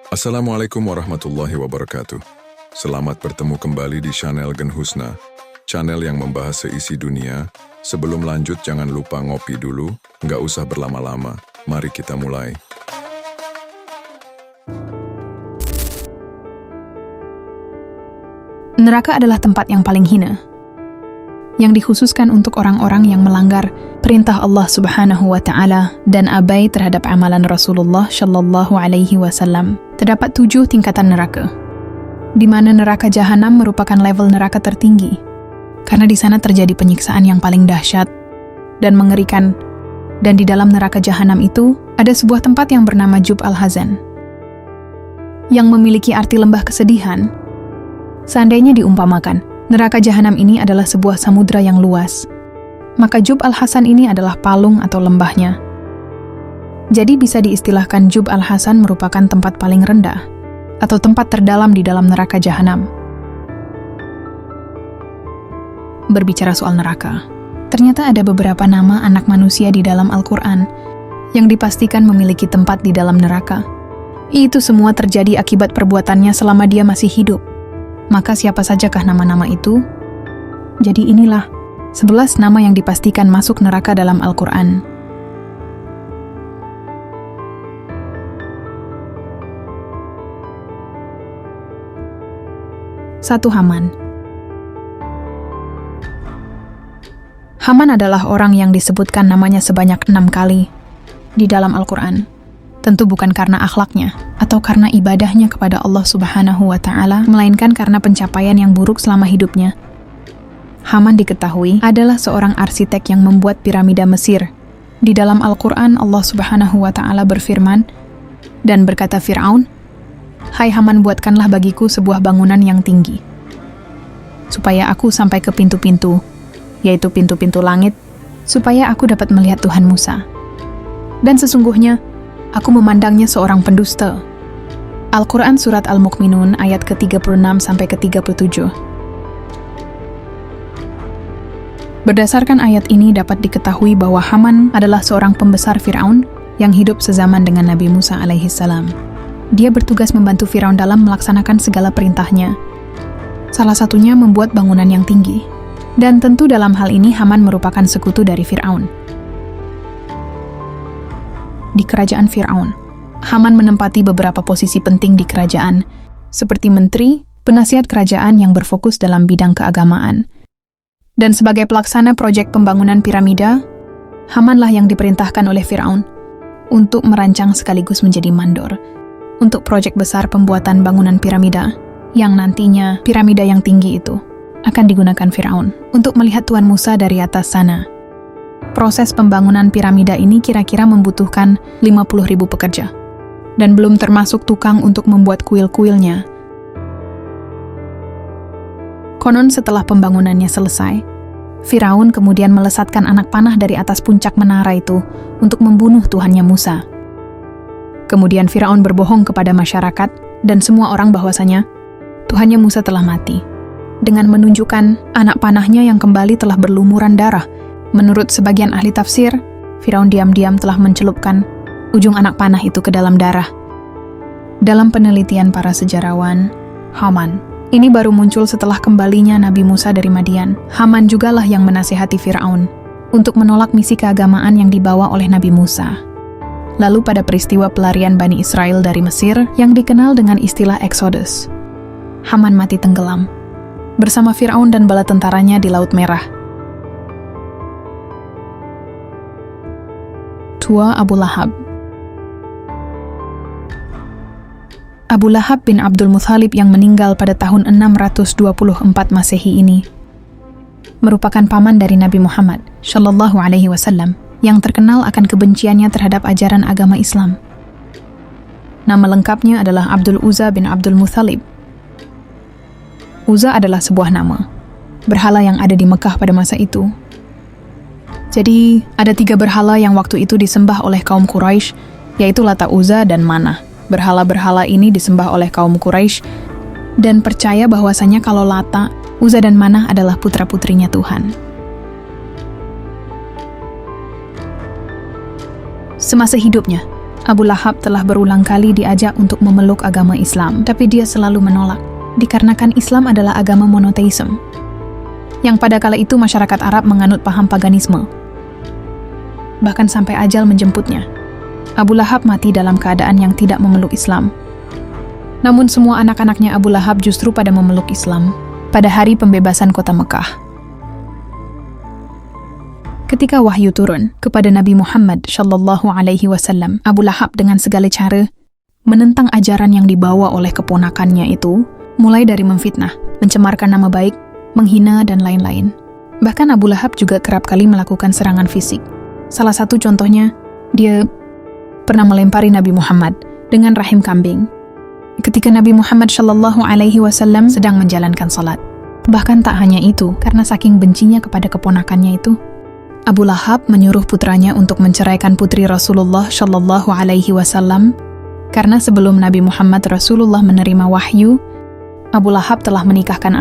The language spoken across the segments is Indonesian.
Assalamualaikum warahmatullahi wabarakatuh. Selamat bertemu kembali di channel Gen Husna, channel yang membahas seisi dunia. Sebelum lanjut jangan lupa ngopi dulu, nggak usah berlama-lama. Mari kita mulai. Neraka adalah tempat yang paling hina, yang dikhususkan untuk orang-orang yang melanggar perintah Allah Subhanahu wa Ta'ala dan abai terhadap amalan Rasulullah Shallallahu Alaihi Wasallam. Terdapat 7 tingkatan neraka, di mana neraka jahanam merupakan level neraka tertinggi, karena di sana terjadi penyiksaan yang paling dahsyat dan mengerikan. Dan di dalam neraka jahanam itu ada sebuah tempat yang bernama Jub al-Hazan, yang memiliki arti lembah kesedihan. Seandainya diumpamakan, neraka jahanam ini adalah sebuah samudra yang luas, maka Jub al-Hasan ini adalah palung atau lembahnya. Jadi bisa diistilahkan Jub al-Hasan merupakan tempat paling rendah, atau tempat terdalam di dalam neraka jahanam. Berbicara soal neraka, ternyata ada beberapa nama anak manusia di dalam Al-Quran yang dipastikan memiliki tempat di dalam neraka. Itu semua terjadi akibat perbuatannya selama dia masih hidup. Maka siapa sajakah nama-nama itu? Jadi inilah 11 nama yang dipastikan masuk neraka dalam Al-Quran. 1. Haman. Haman adalah orang yang disebutkan namanya sebanyak 6 kali di dalam Al-Quran. Tentu bukan karena akhlaknya atau karena ibadahnya kepada Allah Subhanahu wa Ta'ala, melainkan karena pencapaian yang buruk selama hidupnya. Haman diketahui adalah seorang arsitek yang membuat piramida Mesir. Di dalam Al-Quran, Allah Subhanahu wa Ta'ala berfirman, dan berkata Fir'aun, "Hai Haman, buatkanlah bagiku sebuah bangunan yang tinggi, supaya aku sampai ke pintu-pintu, yaitu pintu-pintu langit, supaya aku dapat melihat Tuhan Musa. Dan sesungguhnya, aku memandangnya seorang pendusta." Al-Quran Surat Al-Mu'minun ayat ke-36 sampai ke-37. Berdasarkan ayat ini dapat diketahui bahwa Haman adalah seorang pembesar Fir'aun yang hidup sezaman dengan Nabi Musa alaihissalam. Dia bertugas membantu Firaun dalam melaksanakan segala perintahnya. Salah satunya membuat bangunan yang tinggi. Dan tentu dalam hal ini Haman merupakan sekutu dari Firaun. Di kerajaan Firaun, Haman menempati beberapa posisi penting di kerajaan, seperti menteri, penasihat kerajaan yang berfokus dalam bidang keagamaan. Dan sebagai pelaksana proyek pembangunan piramida, Hamanlah yang diperintahkan oleh Firaun untuk merancang sekaligus menjadi mandor untuk proyek besar pembuatan bangunan piramida, yang nantinya piramida yang tinggi itu akan digunakan Firaun untuk melihat Tuhan Musa dari atas sana. Proses pembangunan piramida ini kira-kira membutuhkan 50.000 pekerja, dan belum termasuk tukang untuk membuat kuil-kuilnya. Konon setelah pembangunannya selesai, Firaun kemudian melesatkan anak panah dari atas puncak menara itu untuk membunuh Tuhannya Musa. Kemudian Firaun berbohong kepada masyarakat dan semua orang bahwasanya Tuhannya Musa telah mati, dengan menunjukkan anak panahnya yang kembali telah berlumuran darah. Menurut sebagian ahli tafsir, Firaun diam-diam telah mencelupkan ujung anak panah itu ke dalam darah. Dalam penelitian para sejarawan, Haman ini baru muncul setelah kembalinya Nabi Musa dari Madian. Haman jugalah yang menasihati Firaun untuk menolak misi keagamaan yang dibawa oleh Nabi Musa. Lalu pada peristiwa pelarian Bani Israel dari Mesir yang dikenal dengan istilah Exodus, Haman mati tenggelam bersama Firaun dan bala tentaranya di Laut Merah. 2. Abu Lahab. Abu Lahab bin Abdul Muthalib yang meninggal pada tahun 624 Masehi ini merupakan paman dari Nabi Muhammad Shallallahu Alaihi Wasallam yang terkenal akan kebenciannya terhadap ajaran agama Islam. Nama lengkapnya adalah Abdul Uzza bin Abdul Muthalib. Uzza adalah sebuah nama berhala yang ada di Mekah pada masa itu. Jadi, ada 3 berhala yang waktu itu disembah oleh kaum Quraisy, yaitu Lata, Uzza, dan Manah. Berhala-berhala ini disembah oleh kaum Quraisy dan percaya bahwasanya kalau Lata, Uzza, dan Manah adalah putra-putrinya Tuhan. Semasa hidupnya, Abu Lahab telah berulang kali diajak untuk memeluk agama Islam, tapi dia selalu menolak, dikarenakan Islam adalah agama monoteisme, yang pada kala itu masyarakat Arab menganut paham paganisme. Bahkan sampai ajal menjemputnya, Abu Lahab mati dalam keadaan yang tidak memeluk Islam. Namun semua anak-anaknya Abu Lahab justru pada memeluk Islam pada hari pembebasan kota Mekah. Ketika wahyu turun kepada Nabi Muhammad SAW, Abu Lahab dengan segala cara menentang ajaran yang dibawa oleh keponakannya itu, mulai dari memfitnah, mencemarkan nama baik, menghina, dan lain-lain. Bahkan Abu Lahab juga kerap kali melakukan serangan fisik. Salah satu contohnya, dia pernah melempari Nabi Muhammad dengan rahim kambing ketika Nabi Muhammad SAW sedang menjalankan salat. Bahkan tak hanya itu, karena saking bencinya kepada keponakannya itu, Abu Lahab menyuruh putranya untuk menceraikan putri Rasulullah SAW, karena sebelum Nabi Muhammad Rasulullah menerima wahyu, Abu Lahab telah menikahkan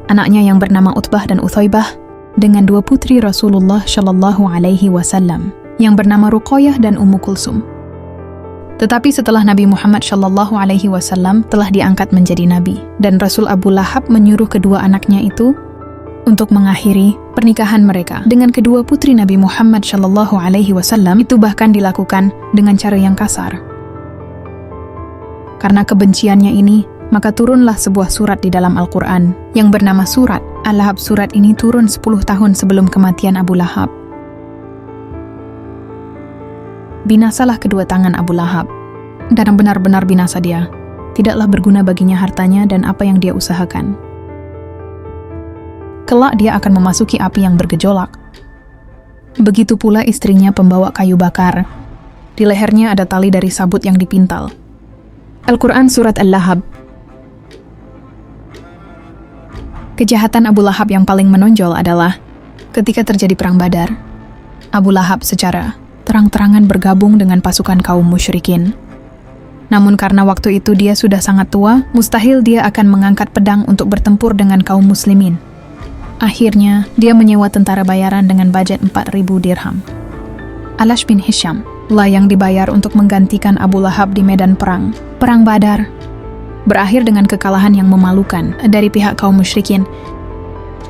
anaknya yang bernama Utbah dan Uthaibah dengan dua putri Rasulullah SAW yang bernama Ruqayyah dan Ummu Kulsum. Tetapi setelah Nabi Muhammad SAW telah diangkat menjadi nabi, dan Rasul Abu Lahab menyuruh kedua anaknya itu untuk mengakhiri pernikahan mereka dengan kedua putri Nabi Muhammad SAW, itu bahkan dilakukan dengan cara yang kasar. Karena kebenciannya ini, maka turunlah sebuah surat di dalam Al-Quran yang bernama Surat Al-Lahab. Surat ini turun 10 tahun sebelum kematian Abu Lahab. Binasalah kedua tangan Abu Lahab, dan benar-benar binasa dia. Tidaklah berguna baginya hartanya dan apa yang dia usahakan. Kelak dia akan memasuki api yang bergejolak. Begitu pula istrinya pembawa kayu bakar. Di lehernya ada tali dari sabut yang dipintal. Al-Quran Surat Al-Lahab. Kejahatan Abu Lahab yang paling menonjol adalah ketika terjadi perang Badar. Abu Lahab secara terang-terangan bergabung dengan pasukan kaum musyrikin. Namun karena waktu itu dia sudah sangat tua, mustahil dia akan mengangkat pedang untuk bertempur dengan kaum muslimin. Akhirnya, dia menyewa tentara bayaran dengan budget 4.000 dirham. Alash bin Hisham lah yang dibayar untuk menggantikan Abu Lahab di medan perang. Perang Badar berakhir dengan kekalahan yang memalukan dari pihak kaum musyrikin.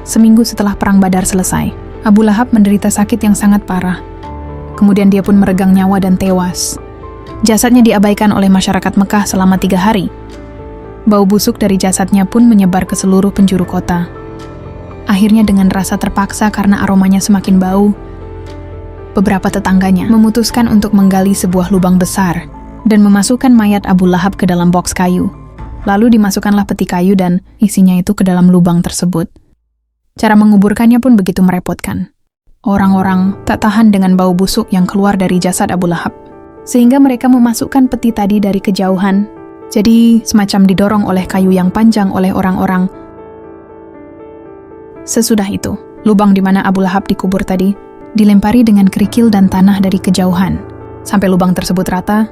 Seminggu setelah perang Badar selesai, Abu Lahab menderita sakit yang sangat parah. Kemudian dia pun meregang nyawa dan tewas. Jasadnya diabaikan oleh masyarakat Mekah selama 3 hari. Bau busuk dari jasadnya pun menyebar ke seluruh penjuru kota. Akhirnya dengan rasa terpaksa karena aromanya semakin bau, beberapa tetangganya memutuskan untuk menggali sebuah lubang besar dan memasukkan mayat Abu Lahab ke dalam boks kayu. Lalu dimasukkanlah peti kayu dan isinya itu ke dalam lubang tersebut. Cara menguburkannya pun begitu merepotkan. Orang-orang tak tahan dengan bau busuk yang keluar dari jasad Abu Lahab, sehingga mereka memasukkan peti tadi dari kejauhan. Jadi semacam didorong oleh kayu yang panjang oleh orang-orang. Sesudah itu, lubang di mana Abu Lahab dikubur tadi dilempari dengan kerikil dan tanah dari kejauhan, sampai lubang tersebut rata.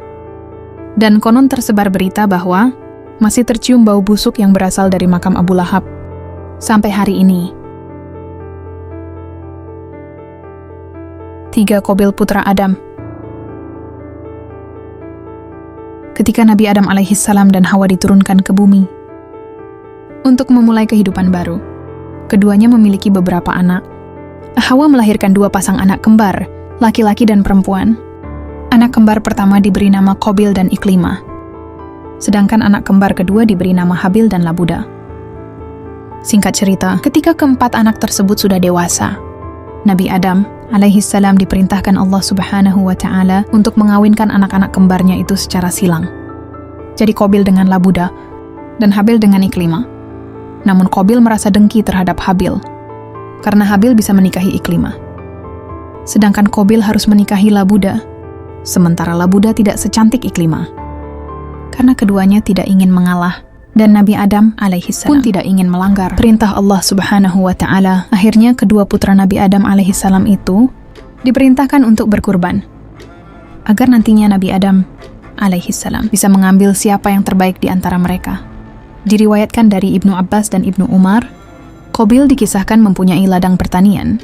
Dan konon tersebar berita bahwa masih tercium bau busuk yang berasal dari makam Abu Lahab sampai hari ini. 3 Qabil putra Adam. Ketika Nabi Adam alaihissalam dan Hawa diturunkan ke bumi untuk memulai kehidupan baru, keduanya memiliki beberapa anak. Hawa melahirkan 2 pasang anak kembar, laki-laki dan perempuan. Anak kembar pertama diberi nama Qabil dan Iklimah, sedangkan anak kembar kedua diberi nama Habil dan Labuda. Singkat cerita, ketika keempat anak tersebut sudah dewasa, Nabi Adam alaihissalam diperintahkan Allah Subhanahu wa Ta'ala untuk mengawinkan anak-anak kembarnya itu secara silang. Jadi Qabil dengan Labuda dan Habil dengan Iklimah. Namun Qabil merasa dengki terhadap Habil karena Habil bisa menikahi Iklimah. Sedangkan Qabil harus menikahi Labuda, sementara Labuda tidak secantik Iklimah. Karena keduanya tidak ingin mengalah, dan Nabi Adam alaihissalam pun tidak ingin melanggar perintah Allah Subhanahu wa Ta'ala. Akhirnya kedua putra Nabi Adam alaihissalam itu diperintahkan untuk berkurban, agar nantinya Nabi Adam alaihissalam bisa mengambil siapa yang terbaik di antara mereka. Diriwayatkan dari Ibnu Abbas dan Ibnu Umar, Qabil dikisahkan mempunyai ladang pertanian,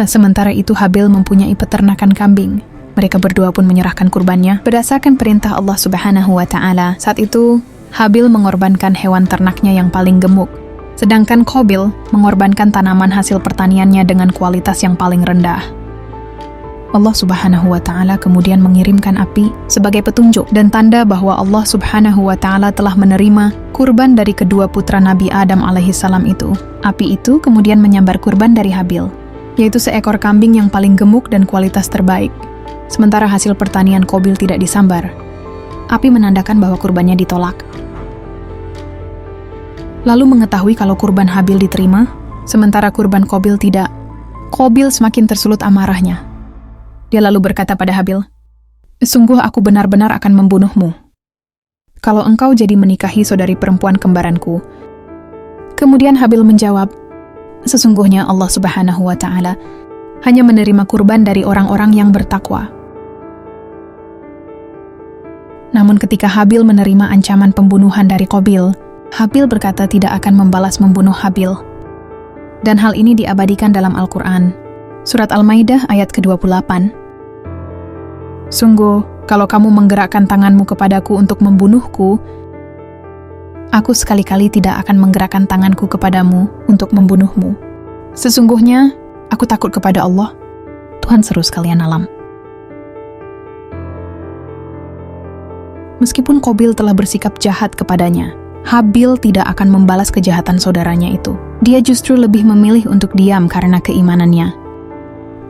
sementara itu Habil mempunyai peternakan kambing. Mereka berdua pun menyerahkan kurbannya berdasarkan perintah Allah Subhanahu wa Ta'ala. Saat itu, Habil mengorbankan hewan ternaknya yang paling gemuk, sedangkan Qabil mengorbankan tanaman hasil pertaniannya dengan kualitas yang paling rendah. Allah Subhanahu wa Ta'ala kemudian mengirimkan api sebagai petunjuk dan tanda bahwa Allah Subhanahu wa Ta'ala telah menerima kurban dari kedua putra Nabi Adam alaihissalam itu. Api itu kemudian menyambar kurban dari Habil, yaitu seekor kambing yang paling gemuk dan kualitas terbaik. Sementara hasil pertanian Qabil tidak disambar. Api menandakan bahwa kurbannya ditolak. Lalu mengetahui kalau kurban Habil diterima, sementara kurban Qabil tidak, Qabil semakin tersulut amarahnya. Dia lalu berkata pada Habil, "Sungguh aku benar-benar akan membunuhmu kalau engkau jadi menikahi saudari perempuan kembaranku." Kemudian Habil menjawab, "Sesungguhnya Allah Subhanahu wa Ta'ala hanya menerima kurban dari orang-orang yang bertakwa." Namun ketika Habil menerima ancaman pembunuhan dari Qabil, Habil berkata tidak akan membalas membunuh Habil. Dan hal ini diabadikan dalam Al-Quran, Surat Al-Maidah ayat ke-28. "Sungguh, kalau kamu menggerakkan tanganmu kepadaku untuk membunuhku, aku sekali-kali tidak akan menggerakkan tanganku kepadamu untuk membunuhmu. Sesungguhnya, aku takut kepada Allah, Tuhan seru sekalian alam." Meskipun Qabil telah bersikap jahat kepadanya, Habil tidak akan membalas kejahatan saudaranya itu. Dia justru lebih memilih untuk diam karena keimanannya.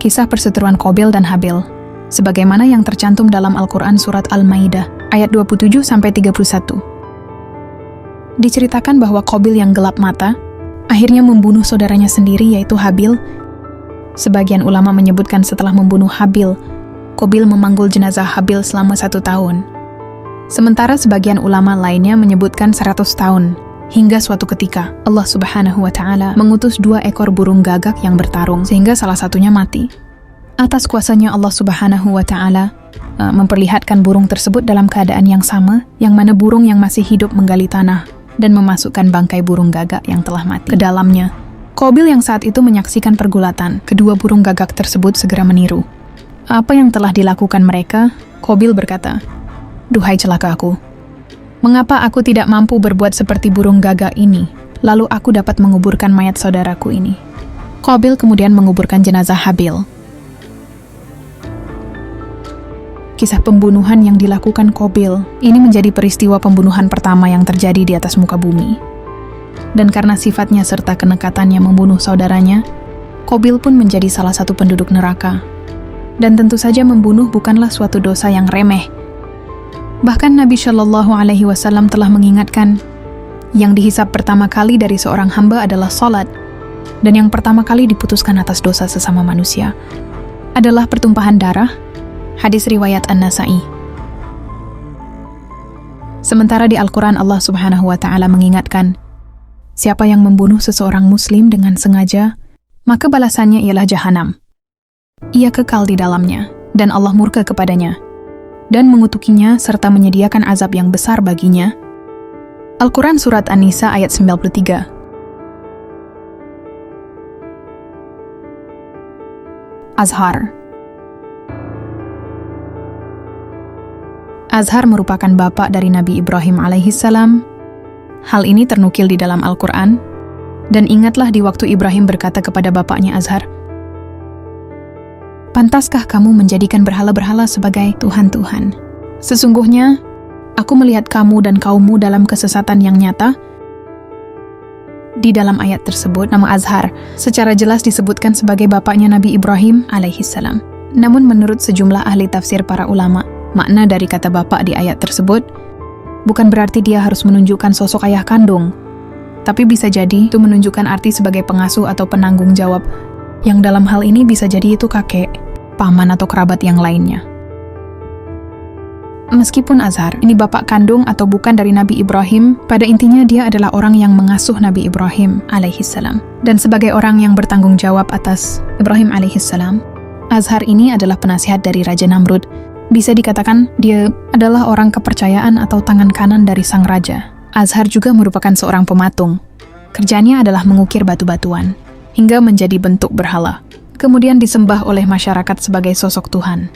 Kisah perseteruan Qabil dan Habil, sebagaimana yang tercantum dalam Al-Quran Surat Al-Maidah, ayat 27-31. Diceritakan bahwa Qabil yang gelap mata, akhirnya membunuh saudaranya sendiri yaitu Habil. Sebagian ulama menyebutkan setelah membunuh Habil, Qabil memanggul jenazah Habil selama 1 tahun. Sementara sebagian ulama lainnya menyebutkan 100 tahun, hingga suatu ketika Allah Subhanahu wa Ta'ala mengutus 2 ekor burung gagak yang bertarung, sehingga salah satunya mati. Atas kuasanya Allah Subhanahu wa Ta'ala memperlihatkan burung tersebut dalam keadaan yang sama, yang mana burung yang masih hidup menggali tanah dan memasukkan bangkai burung gagak yang telah mati ke dalamnya. Qabil yang saat itu menyaksikan pergulatan kedua burung gagak tersebut segera meniru apa yang telah dilakukan mereka. Qabil berkata, "Duhai celaka aku, mengapa aku tidak mampu berbuat seperti burung gagak ini, lalu aku dapat menguburkan mayat saudaraku ini?" Qabil kemudian menguburkan jenazah Habil. Kisah pembunuhan yang dilakukan Qabil ini menjadi peristiwa pembunuhan pertama yang terjadi di atas muka bumi. Dan karena sifatnya serta kenekatannya membunuh saudaranya, Qabil pun menjadi salah satu penduduk neraka. Dan tentu saja membunuh bukanlah suatu dosa yang remeh. Bahkan Nabi Shallallahu Alaihi Wasallam telah mengingatkan, yang dihisab pertama kali dari seorang hamba adalah salat, dan yang pertama kali diputuskan atas dosa sesama manusia adalah pertumpahan darah. Hadis riwayat An-Nasa'i. Sementara di Al-Quran Allah Subhanahu wa Ta'ala mengingatkan, siapa yang membunuh seseorang muslim dengan sengaja, maka balasannya ialah jahanam. Ia kekal di dalamnya, dan Allah murka kepadanya dan mengutukinya serta menyediakan azab yang besar baginya. Al-Quran Surat An-Nisa ayat 93. Azhar. Azhar merupakan bapak dari Nabi Ibrahim alaihissalam. Hal ini ternukil di dalam Al-Quran. Dan ingatlah di waktu Ibrahim berkata kepada bapaknya Azhar, "Pantaskah kamu menjadikan berhala-berhala sebagai Tuhan-Tuhan? Sesungguhnya, aku melihat kamu dan kaummu dalam kesesatan yang nyata." Di dalam ayat tersebut, nama Azhar secara jelas disebutkan sebagai bapaknya Nabi Ibrahim alaihissalam. Namun menurut sejumlah ahli tafsir para ulama, makna dari kata bapak di ayat tersebut bukan berarti dia harus menunjukkan sosok ayah kandung, tapi bisa jadi itu menunjukkan arti sebagai pengasuh atau penanggung jawab, yang dalam hal ini bisa jadi itu kakek, paman atau kerabat yang lainnya. Meskipun Azhar ini bapak kandung atau bukan dari Nabi Ibrahim, pada intinya dia adalah orang yang mengasuh Nabi Ibrahim alaihissalam. Dan sebagai orang yang bertanggung jawab atas Ibrahim alaihissalam, Azhar ini adalah penasihat dari Raja Namrud. Bisa dikatakan dia adalah orang kepercayaan atau tangan kanan dari sang raja. Azhar juga merupakan seorang pematung. Kerjanya adalah mengukir batu-batuan hingga menjadi bentuk berhala, kemudian disembah oleh masyarakat sebagai sosok Tuhan.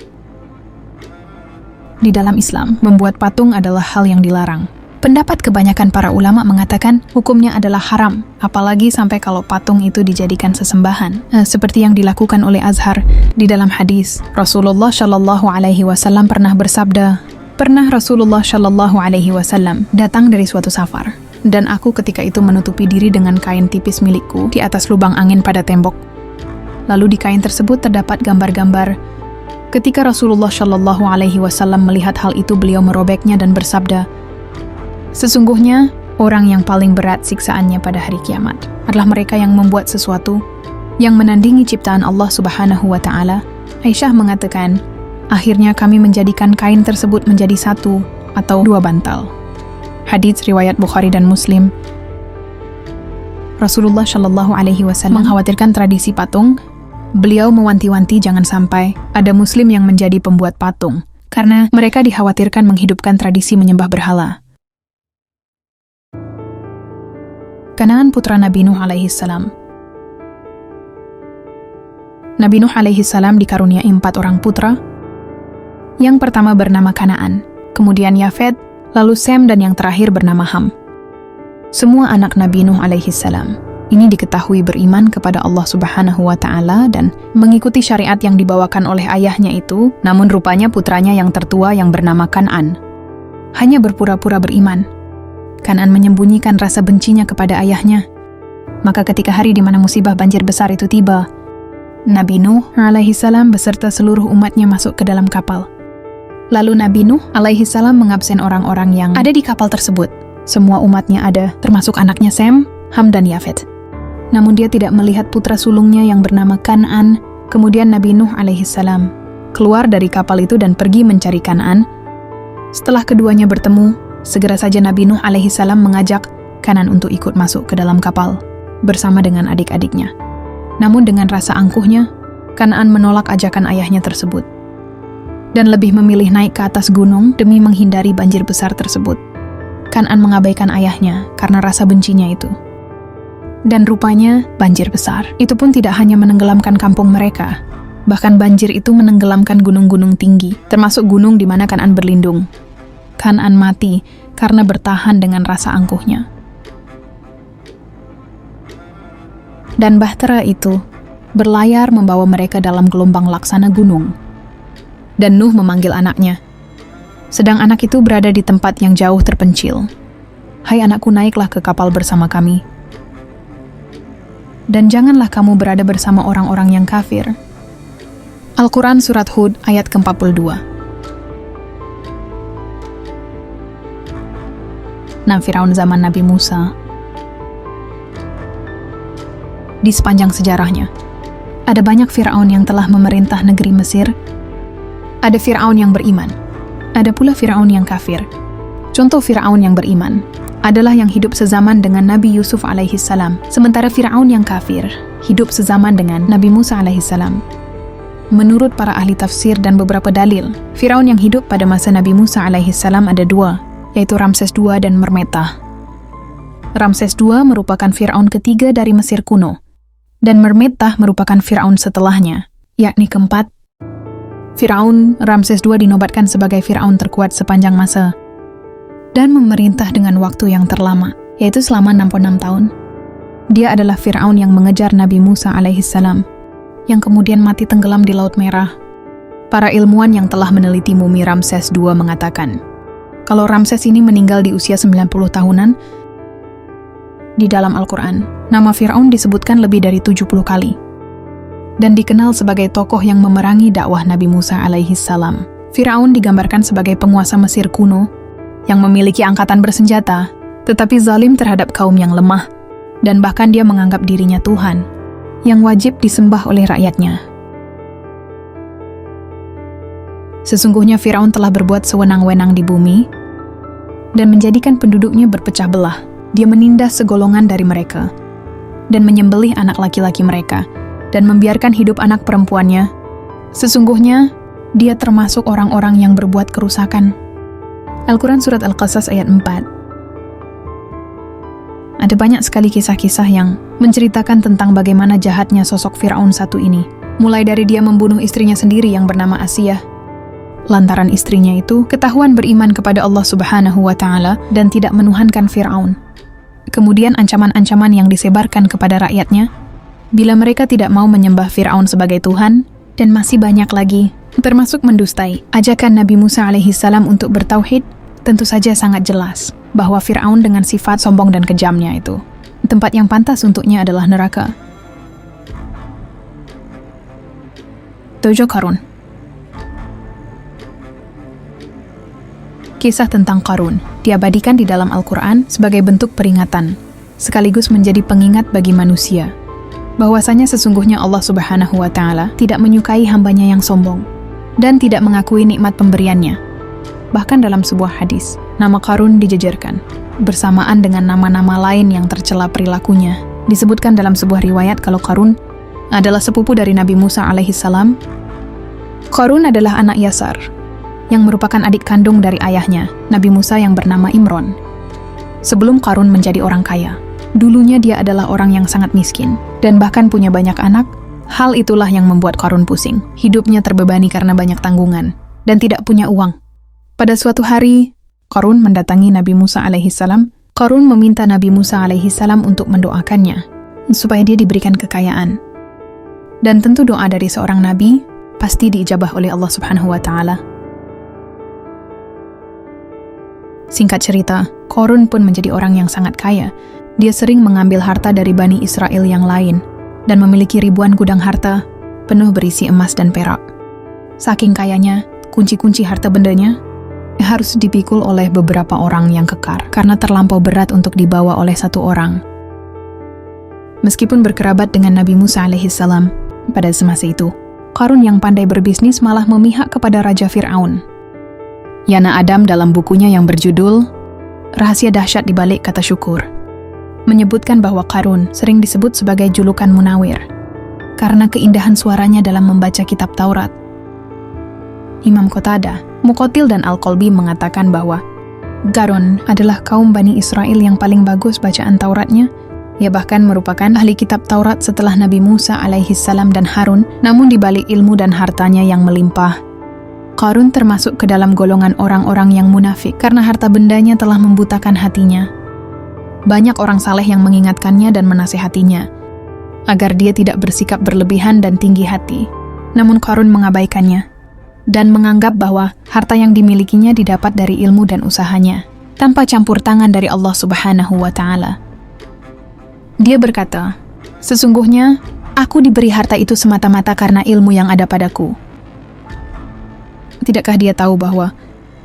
Di dalam Islam, membuat patung adalah hal yang dilarang. Pendapat kebanyakan para ulama mengatakan hukumnya adalah haram, apalagi sampai kalau patung itu dijadikan sesembahan, seperti yang dilakukan oleh Azhar. Di dalam hadis, Rasulullah Shallallahu Alaihi Wasallam pernah bersabda, Rasulullah Shallallahu Alaihi Wasallam datang dari suatu safar, dan aku ketika itu menutupi diri dengan kain tipis milikku di atas lubang angin pada tembok. Lalu di kain tersebut terdapat gambar-gambar. Ketika Rasulullah Shallallahu Alaihi Wasallam melihat hal itu, beliau merobeknya dan bersabda, sesungguhnya orang yang paling berat siksaannya pada hari kiamat adalah mereka yang membuat sesuatu yang menandingi ciptaan Allah Subhanahu wa Ta'ala. Aisyah mengatakan, akhirnya kami menjadikan kain tersebut menjadi satu atau dua bantal. Hadits riwayat Bukhari dan Muslim. Rasulullah Shallallahu Alaihi Wasallam mengkhawatirkan tradisi patung. Beliau mewanti-wanti jangan sampai ada Muslim yang menjadi pembuat patung, karena mereka dikhawatirkan menghidupkan tradisi menyembah berhala. Kanaan putra Nabi Nuh alaihi salam. Nabi Nuh alaihi salam dikaruniai 4 orang putra. Yang pertama bernama Kanaan, kemudian Yafet, lalu Sem, dan yang terakhir bernama Ham. Semua anak Nabi Nuh alaihi salam ini diketahui beriman kepada Allah Subhanahu wa Ta'ala dan mengikuti syariat yang dibawakan oleh ayahnya itu, namun rupanya putranya yang tertua yang bernama Kanaan hanya berpura-pura beriman. Kanaan menyembunyikan rasa bencinya kepada ayahnya. Maka ketika hari di mana musibah banjir besar itu tiba, Nabi Nuh alaihi salam beserta seluruh umatnya masuk ke dalam kapal. Lalu Nabi Nuh alaihi salam mengabsen orang-orang yang ada di kapal tersebut. Semua umatnya ada, termasuk anaknya Sem, Ham, dan Yafet. Namun dia tidak melihat putra sulungnya yang bernama Kanaan. Kemudian Nabi Nuh alaihi salam keluar dari kapal itu dan pergi mencari Kanaan. Setelah keduanya bertemu, segera saja Nabi Nuh alaihi salam mengajak Kanaan untuk ikut masuk ke dalam kapal bersama dengan adik-adiknya. Namun dengan rasa angkuhnya, Kanaan menolak ajakan ayahnya tersebut dan lebih memilih naik ke atas gunung demi menghindari banjir besar tersebut. Kanaan mengabaikan ayahnya karena rasa bencinya itu. Dan rupanya banjir besar itu pun tidak hanya menenggelamkan kampung mereka, bahkan banjir itu menenggelamkan gunung-gunung tinggi, termasuk gunung di mana Kanaan berlindung. Kanaan mati karena bertahan dengan rasa angkuhnya. Dan bahtera itu berlayar membawa mereka dalam gelombang laksana gunung. Dan Nuh memanggil anaknya, sedang anak itu berada di tempat yang jauh terpencil. Hai anakku, naiklah ke kapal bersama kami. Dan janganlah kamu berada bersama orang-orang yang kafir. Al-Quran Surat Hud ayat ke-42. Nah, Firaun zaman Nabi Musa. Di sepanjang sejarahnya, ada banyak Firaun yang telah memerintah negeri Mesir. Ada Firaun yang beriman, ada pula Firaun yang kafir. Contoh Firaun yang beriman adalah yang hidup sezaman dengan Nabi Yusuf alaihi salam, sementara Firaun yang kafir hidup sezaman dengan Nabi Musa alaihi salam. Menurut para ahli tafsir dan beberapa dalil, Firaun yang hidup pada masa Nabi Musa alaihi salam ada 2, yaitu Ramses II dan Mermetah. Ramses II merupakan Firaun ketiga dari Mesir kuno, dan Mermetah merupakan Firaun setelahnya, yakni keempat. Firaun Ramses II dinobatkan sebagai Firaun terkuat sepanjang masa, dan memerintah dengan waktu yang terlama, yaitu selama 66 tahun. Dia adalah Firaun yang mengejar Nabi Musa alaihi salam, yang kemudian mati tenggelam di Laut Merah. Para ilmuwan yang telah meneliti mumi Ramses II mengatakan, kalau Ramses ini meninggal di usia 90 tahunan, di dalam Al-Quran, nama Firaun disebutkan lebih dari 70 kali. Dan dikenal sebagai tokoh yang memerangi dakwah Nabi Musa alaihi salam. Firaun digambarkan sebagai penguasa Mesir kuno, yang memiliki angkatan bersenjata, tetapi zalim terhadap kaum yang lemah, dan bahkan dia menganggap dirinya Tuhan, yang wajib disembah oleh rakyatnya. Sesungguhnya Firaun telah berbuat sewenang-wenang di bumi dan menjadikan penduduknya berpecah belah. Dia menindas segolongan dari mereka dan menyembelih anak laki-laki mereka dan membiarkan hidup anak perempuannya. Sesungguhnya dia termasuk orang-orang yang berbuat kerusakan. Al-Quran Surat Al-Qasas ayat 4. Ada banyak sekali kisah-kisah yang menceritakan tentang bagaimana jahatnya sosok Firaun satu ini. Mulai dari dia membunuh istrinya sendiri yang bernama Asiyah, lantaran istrinya itu ketahuan beriman kepada Allah Subhanahu wa Ta'ala dan tidak menuhankan Firaun. Kemudian ancaman-ancaman yang disebarkan kepada rakyatnya bila mereka tidak mau menyembah Firaun sebagai Tuhan, dan masih banyak lagi, termasuk mendustai ajakan Nabi Musa alaihissalam untuk bertauhid. Tentu saja sangat jelas bahwa Firaun dengan sifat sombong dan kejamnya itu, tempat yang pantas untuknya adalah neraka. 7. Qarun. Kisah tentang Qarun diabadikan di dalam Al-Quran sebagai bentuk peringatan, sekaligus menjadi pengingat bagi manusia, bahwasanya sesungguhnya Allah Subhanahu wa Ta'ala tidak menyukai hambanya yang sombong dan tidak mengakui nikmat pemberiannya. Bahkan dalam sebuah hadis, nama Qarun dijejerkan bersamaan dengan nama-nama lain yang tercela perilakunya. Disebutkan dalam sebuah riwayat kalau Qarun adalah sepupu dari Nabi Musa alaihissalam. Qarun adalah anak Yasar, yang merupakan adik kandung dari ayahnya, Nabi Musa yang bernama Imron. Sebelum Qarun menjadi orang kaya, dulunya dia adalah orang yang sangat miskin, dan bahkan punya banyak anak. Hal itulah yang membuat Qarun pusing. Hidupnya terbebani karena banyak tanggungan, dan tidak punya uang. Pada suatu hari, Qarun mendatangi Nabi Musa alaihissalam. Qarun meminta Nabi Musa alaihissalam untuk mendoakannya, supaya dia diberikan kekayaan. Dan tentu doa dari seorang nabi pasti diijabah oleh Allah Subhanahu wa Ta'ala. Singkat cerita, Qarun pun menjadi orang yang sangat kaya. Dia sering mengambil harta dari Bani Israel yang lain, dan memiliki ribuan gudang harta, penuh berisi emas dan perak. Saking kayanya, kunci-kunci harta bendanya harus dipikul oleh beberapa orang yang kekar, karena terlampau berat untuk dibawa oleh satu orang. Meskipun berkerabat dengan Nabi Musa alaihissalam, pada semasa itu, Qarun yang pandai berbisnis malah memihak kepada Raja Fir'aun. Yana Adam dalam bukunya yang berjudul Rahasia Dahsyat di Balik Kata Syukur menyebutkan bahwa Qarun sering disebut sebagai julukan Munawir karena keindahan suaranya dalam membaca kitab Taurat. Imam Qatadah, Muqatil dan Al-Qalbi mengatakan bahwa Qarun adalah kaum Bani Israel yang paling bagus bacaan Tauratnya. Ia bahkan merupakan ahli kitab Taurat setelah Nabi Musa alaihissalam dan Harun, namun dibalik ilmu dan hartanya yang melimpah, Qarun termasuk ke dalam golongan orang-orang yang munafik karena harta bendanya telah membutakan hatinya. Banyak orang saleh yang mengingatkannya dan menasihatinya agar dia tidak bersikap berlebihan dan tinggi hati. Namun Qarun mengabaikannya dan menganggap bahwa harta yang dimilikinya didapat dari ilmu dan usahanya, tanpa campur tangan dari Allah Subhanahu wa Ta'ala. Dia berkata, "Sesungguhnya, aku diberi harta itu semata-mata karena ilmu yang ada padaku." Tidakkah dia tahu bahwa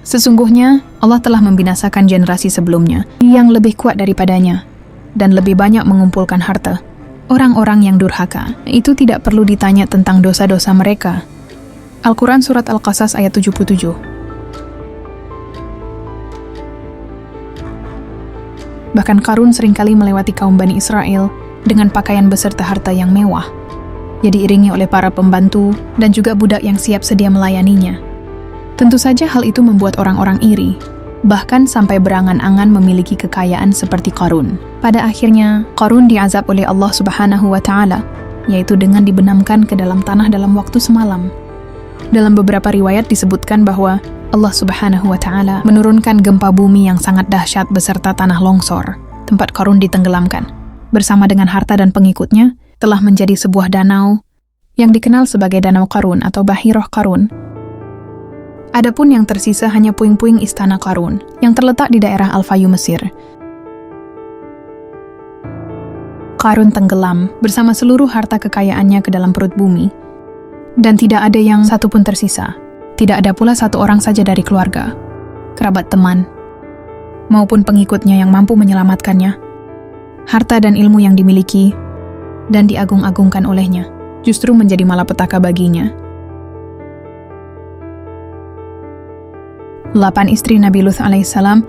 sesungguhnya Allah telah membinasakan generasi sebelumnya yang lebih kuat daripadanya dan lebih banyak mengumpulkan harta? Orang-orang yang durhaka itu tidak perlu ditanya tentang dosa-dosa mereka. Al-Quran Surat Al-Qasas ayat 77. Bahkan Qarun seringkali melewati kaum Bani Israel dengan pakaian beserta harta yang mewah. Ia diiringi oleh para pembantu dan juga budak yang siap sedia melayaninya. Tentu saja hal itu membuat orang-orang iri, bahkan sampai berangan-angan memiliki kekayaan seperti Qarun. Pada akhirnya, Qarun diazab oleh Allah Subhanahu wa Ta'ala, yaitu dengan dibenamkan ke dalam tanah dalam waktu semalam. Dalam beberapa riwayat disebutkan bahwa Allah Subhanahu wa Ta'ala menurunkan gempa bumi yang sangat dahsyat beserta tanah longsor. Tempat Qarun ditenggelamkan, bersama dengan harta dan pengikutnya, telah menjadi sebuah danau yang dikenal sebagai Danau Qarun atau Bahiroh Qarun. Adapun yang tersisa hanya puing-puing istana Qarun yang terletak di daerah Al-Fayu, Mesir. Qarun tenggelam bersama seluruh harta kekayaannya ke dalam perut bumi, dan tidak ada yang satu pun tersisa. Tidak ada pula satu orang saja dari keluarga, kerabat teman, maupun pengikutnya yang mampu menyelamatkannya. Harta dan ilmu yang dimiliki dan diagung-agungkan olehnya justru menjadi malapetaka baginya. 8 istri Nabi Lut alaihissalam.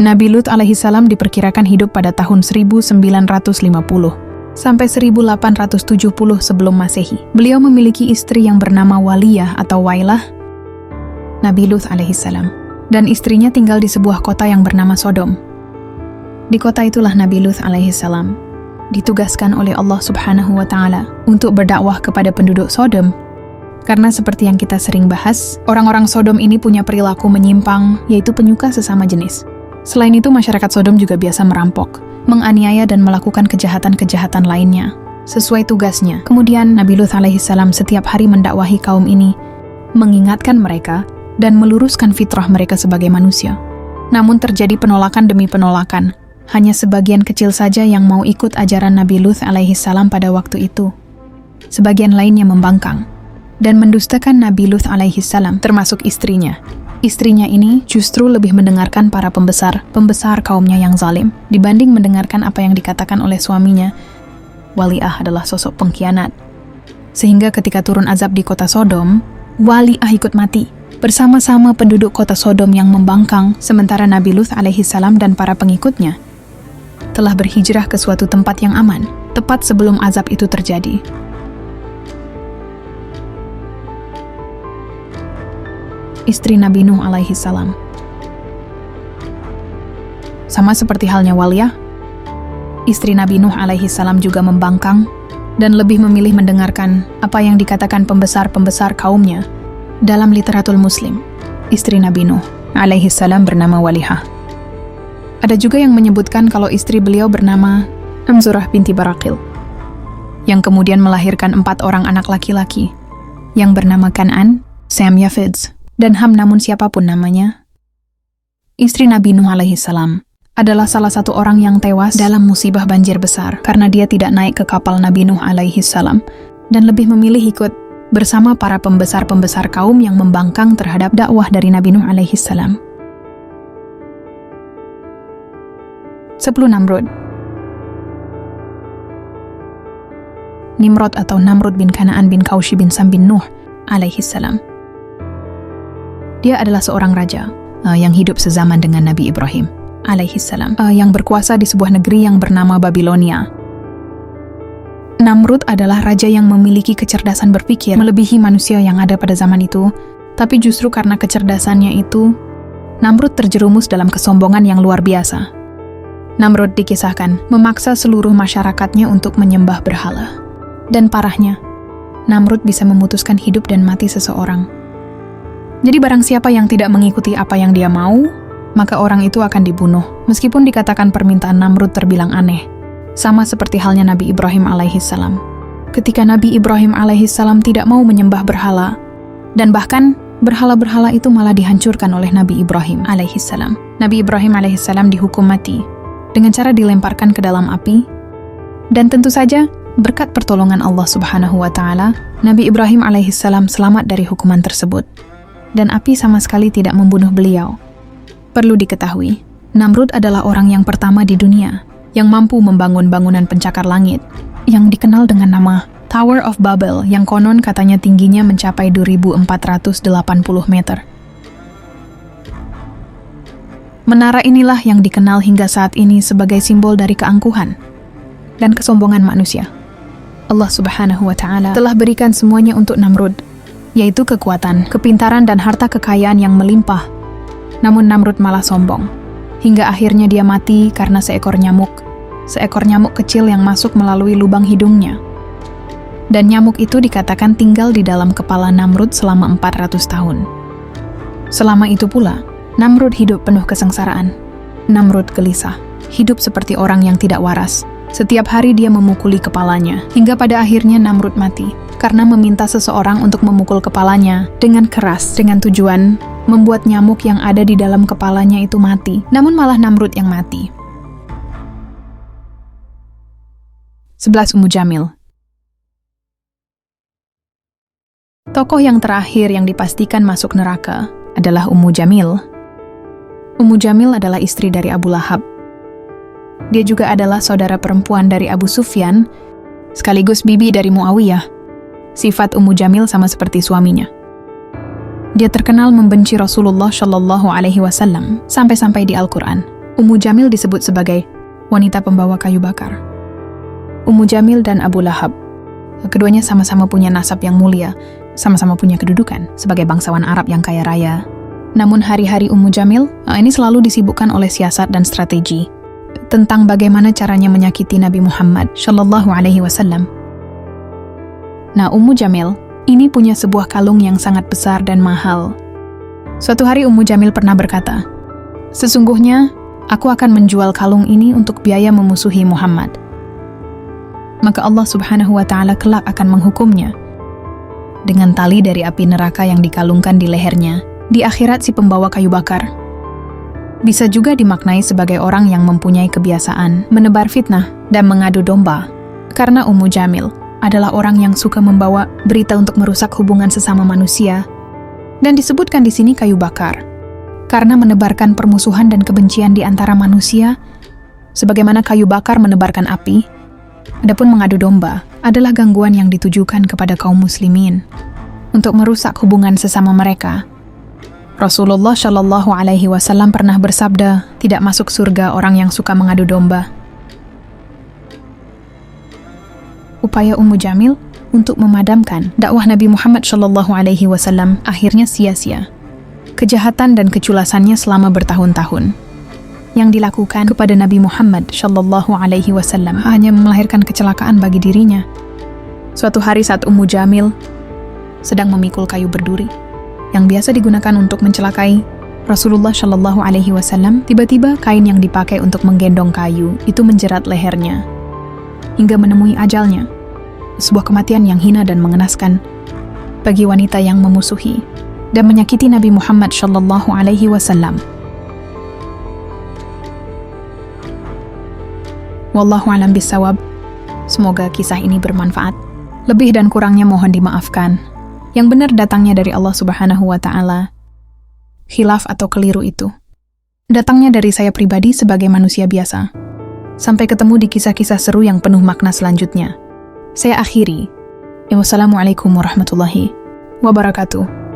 Nabi Lut alaihissalam diperkirakan hidup pada tahun 1950 sampai 1870 sebelum Masehi. Beliau memiliki istri yang bernama Waliyah atau Wailah, Nabi Lut alaihissalam, dan istrinya tinggal di sebuah kota yang bernama Sodom. Di kota itulah Nabi Lut alaihissalam ditugaskan oleh Allah Subhanahu wa Ta'ala untuk berdakwah kepada penduduk Sodom Karena seperti yang kita sering bahas, orang-orang Sodom ini punya perilaku menyimpang, yaitu penyuka sesama jenis. Selain itu, masyarakat Sodom juga biasa merampok, menganiaya dan melakukan kejahatan-kejahatan lainnya sesuai tugasnya. Kemudian Nabi Lut alaihissalam setiap hari mendakwahi kaum ini, mengingatkan mereka dan meluruskan fitrah mereka sebagai manusia. Namun terjadi penolakan demi penolakan. Hanya sebagian kecil saja yang mau ikut ajaran Nabi Lut alaihissalam pada waktu itu. Sebagian lainnya membangkang dan mendustakan Nabi Lut alaihissalam, termasuk istrinya. Istrinya ini justru lebih mendengarkan para pembesar kaumnya yang zalim, dibanding mendengarkan apa yang dikatakan oleh suaminya. Wali'ah adalah sosok pengkhianat. Sehingga ketika turun azab di kota Sodom, Wali'ah ikut mati, bersama-sama penduduk kota Sodom yang membangkang, sementara Nabi Lut alaihissalam dan para pengikutnya telah berhijrah ke suatu tempat yang aman, tepat sebelum azab itu terjadi. Istri Nabi Nuh alaihissalam. Sama seperti halnya Waliyah, istri Nabi Nuh alaihissalam juga membangkang dan lebih memilih mendengarkan apa yang dikatakan pembesar-pembesar kaumnya. Dalam literatur Muslim, istri Nabi Nuh alaihissalam bernama Walihah. Ada juga yang menyebutkan kalau istri beliau bernama Amzurah binti Barakil, yang kemudian melahirkan 4 orang anak laki-laki, yang bernama Kan'an, Sam Yafidz, dan Ham. Namun siapapun namanya, istri Nabi Nuh alaihissalam adalah salah satu orang yang tewas dalam musibah banjir besar karena dia tidak naik ke kapal Nabi Nuh alaihissalam dan lebih memilih ikut bersama para pembesar-pembesar kaum yang membangkang terhadap dakwah dari Nabi Nuh alaihissalam. 10. Nimrod atau Namrud bin Kanaan bin Kaushi bin Sam bin Nuh alaihissalam. Dia adalah seorang raja yang hidup sezaman dengan Nabi Ibrahim alaihissalam, yang berkuasa di sebuah negeri yang bernama Babilonia. Namrud adalah raja yang memiliki kecerdasan berpikir melebihi manusia yang ada pada zaman itu, tapi justru karena kecerdasannya itu, Namrud terjerumus dalam kesombongan yang luar biasa. Namrud dikisahkan memaksa seluruh masyarakatnya untuk menyembah berhala. Dan parahnya, Namrud bisa memutuskan hidup dan mati seseorang. Jadi barang siapa yang tidak mengikuti apa yang dia mau, maka orang itu akan dibunuh, meskipun dikatakan permintaan Namrud terbilang aneh. Sama seperti halnya Nabi Ibrahim alaihissalam. Ketika Nabi Ibrahim alaihissalam tidak mau menyembah berhala, dan bahkan berhala-berhala itu malah dihancurkan oleh Nabi Ibrahim alaihissalam. Nabi Ibrahim alaihissalam dihukum mati dengan cara dilemparkan ke dalam api, dan tentu saja berkat pertolongan Allah subhanahu wa ta'ala, Nabi Ibrahim alaihissalam selamat dari hukuman tersebut. Dan api sama sekali tidak membunuh beliau. Perlu diketahui, Namrud adalah orang yang pertama di dunia yang mampu membangun bangunan pencakar langit yang dikenal dengan nama Tower of Babel, yang konon katanya tingginya mencapai 2.480 meter. Menara inilah yang dikenal hingga saat ini sebagai simbol dari keangkuhan dan kesombongan manusia. Allah subhanahu wa ta'ala telah berikan semuanya untuk Namrud, yaitu kekuatan, kepintaran, dan harta kekayaan yang melimpah. Namun Namrud malah sombong, hingga akhirnya dia mati karena seekor nyamuk kecil yang masuk melalui lubang hidungnya. Dan nyamuk itu dikatakan tinggal di dalam kepala Namrud selama 400 tahun. Selama itu pula, Namrud hidup penuh kesengsaraan. Namrud gelisah, hidup seperti orang yang tidak waras. Setiap hari dia memukuli kepalanya, hingga pada akhirnya Namrud mati karena meminta seseorang untuk memukul kepalanya dengan keras dengan tujuan membuat nyamuk yang ada di dalam kepalanya itu mati. Namun malah Namrud yang mati. 11. Ummu Jamil. Tokoh yang terakhir yang dipastikan masuk neraka adalah Ummu Jamil. Ummu Jamil adalah istri dari Abu Lahab. Dia juga adalah saudara perempuan dari Abu Sufyan, sekaligus bibi dari Muawiyah. Sifat Ummu Jamil sama seperti suaminya. Dia terkenal membenci Rasulullah Shallallahu Alaihi Wasallam sampai-sampai di Al-Quran. Ummu Jamil disebut sebagai wanita pembawa kayu bakar. Ummu Jamil dan Abu Lahab, keduanya sama-sama punya nasab yang mulia, sama-sama punya kedudukan sebagai bangsawan Arab yang kaya raya. Namun hari-hari Ummu Jamil ini selalu disibukkan oleh siasat dan strategi tentang bagaimana caranya menyakiti Nabi Muhammad Shallallahu Alaihi Wasallam. Nah, Ummu Jamil ini punya sebuah kalung yang sangat besar dan mahal. Suatu hari Ummu Jamil pernah berkata, "Sesungguhnya, aku akan menjual kalung ini untuk biaya memusuhi Muhammad. Maka Allah Subhanahu wa Ta'ala kelak akan menghukumnya dengan tali dari api neraka yang dikalungkan di lehernya. Di akhirat si pembawa kayu bakar." Bisa juga dimaknai sebagai orang yang mempunyai kebiasaan menebar fitnah dan mengadu domba. Karena Ummu Jamil adalah orang yang suka membawa berita untuk merusak hubungan sesama manusia. Dan disebutkan di sini kayu bakar, karena menebarkan permusuhan dan kebencian di antara manusia, sebagaimana kayu bakar menebarkan api. Adapun mengadu domba adalah gangguan yang ditujukan kepada kaum muslimin untuk merusak hubungan sesama mereka. Rasulullah Shallallahu Alaihi Wasallam pernah bersabda, tidak masuk surga orang yang suka mengadu domba. Upaya Ummu Jamil untuk memadamkan dakwah Nabi Muhammad Shallallahu Alaihi Wasallam akhirnya sia-sia. Kejahatan dan keculasannya selama bertahun-tahun yang dilakukan kepada Nabi Muhammad Shallallahu Alaihi Wasallam hanya melahirkan kecelakaan bagi dirinya. Suatu hari saat Ummu Jamil sedang memikul kayu berduri yang biasa digunakan untuk mencelakai Rasulullah Shallallahu Alaihi Wasallam, tiba-tiba kain yang dipakai untuk menggendong kayu itu menjerat lehernya hingga menemui ajalnya. Sebuah kematian yang hina dan mengenaskan bagi wanita yang memusuhi dan menyakiti Nabi Muhammad Shallallahu Alaihi Wasallam. Wallahu a'lam bishawab. Semoga kisah ini bermanfaat. Lebih dan kurangnya mohon dimaafkan. Yang benar datangnya dari Allah Subhanahu wa Ta'ala. Khilaf atau keliru itu datangnya dari saya pribadi sebagai manusia biasa. Sampai ketemu di kisah-kisah seru yang penuh makna selanjutnya. Saya akhiri. Wassalamualaikum warahmatullahi wabarakatuh.